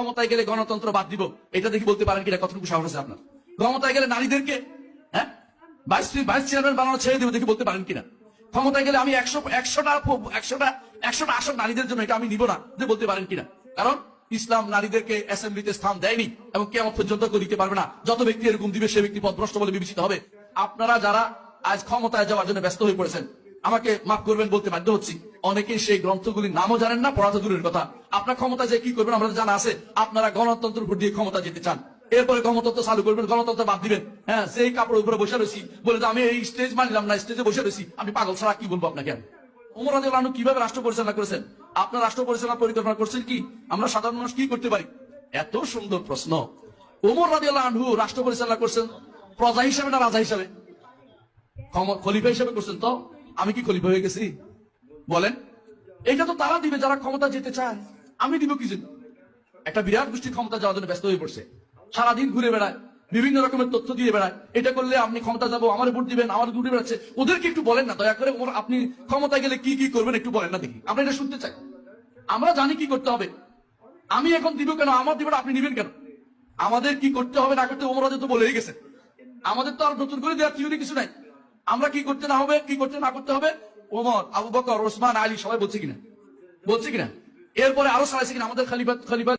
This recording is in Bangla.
ক্ষমতায় গেলে গণতন্ত্র বাদ দিব, এটা দেখি বলতে পারেন কিনা? কতটুকু সাহস আছে আপনার? ক্ষমতায় গেলে নারীদেরকে হ্যাঁ ভাইস চেয়ারম্যান বানানো ছেড়ে দেবো, দেখি বলতে পারেন কিনা? ক্ষমতায় গেলে আমি একশোটা আসন নারীদের জন্য, এটা আমি নিব না, যে বলতে পারেন কিনা? কারণ ইসলাম নারীদেরকে অ্যাসেম্বলিতে স্থান দেয়নি এবং কিয়ামত পর্যন্ত দিতে পারবে না। যত ব্যক্তি এরকম দিবে সে ব্যক্তি পথভ্রষ্ট বলে বিবেচিত হবে। আপনারা যারা আজ ক্ষমতায় যাওয়ার জন্য ব্যস্ত হয়ে পড়েছেন, আমাকে মাফ করবেন বলতে বাধ্য হচ্ছি, অনেকেই সেই গ্রন্থগুলির নামও জানেন না, পড়া তো দূরের কথা। আপনার ক্ষমতা যে কি করবেন আমাদের জানা আছে। আপনারা গণতন্ত্র ভোট দিয়ে ক্ষমতা যেতে চান, এরপরে গণতন্ত্র চালু করবেন, গণতন্ত্র বাদ দিবেন। হ্যাঁ, সেই কাপড়ের উপরে বসে রয়েছি বলে যে আমি এই স্টেজ মানলাম না, স্টেজে বসে রয়েছি। আমি পাগল ছাড়া কি বলবো আপনাকে? ওমর রাদিয়াল্লাহু আনহু কিভাবে রাষ্ট্র পরিচালনা করেছেন? আপনার রাষ্ট্র পরিচালনা পরিকল্পনা করছেন কি? আমরা সাধারণ মানুষ কি করতে পারি? এত সুন্দর প্রশ্ন। ওমর রাদিয়াল্লাহু আনহু রাষ্ট্র পরিচালনা করছেন প্রজা হিসেবে না রাজা হিসেবে? খলিফা হিসেবে করছেন। তো আমি কি খলিফা হয়ে গেছি? বলেন। এটা তো তারা দিবে যারা ক্ষমতা যেতে চায়, আমি দিব কি জন্য? একটা বিরাট গোষ্ঠী ক্ষমতা যাওয়ার জন্য ব্যস্ত হয়ে পড়ছে, সারাদিন ঘুরে বেড়ায়, বিভিন্ন রকমের তথ্য দিয়ে বেড়ায়, এটা করলে আপনি ক্ষমতা যাবো, আমার ভোট দিবেন, আমার ঘুরে বেড়াচ্ছে। ওদেরকে একটু বলেন না দয়া করে, আপনি ক্ষমতা গেলে কি কি করবেন একটু বলেন না দেখি, আমরা এটা শুনতে চাই। আমরা জানি কি করতে হবে। আমি এখন দিব কেন? আমার দিবটা আপনি নিবেন কেন? আমাদের কি করতে হবে না করতে ওমর রাদিয়াল্লাহু আনহু তো বলেই গেছে। আমাদের তো আর নতুন করে দেওয়ার থিওরি কিছু নাই। আমরা কি করতে না হবে, কি করতে না করতে হবে, ওমর, আবু বকর, ওসমান, আলী সবাই বলছে কিনা? বলছে কিনা? এরপরে আরো সারাইছে কিনা? আমাদের খলিফা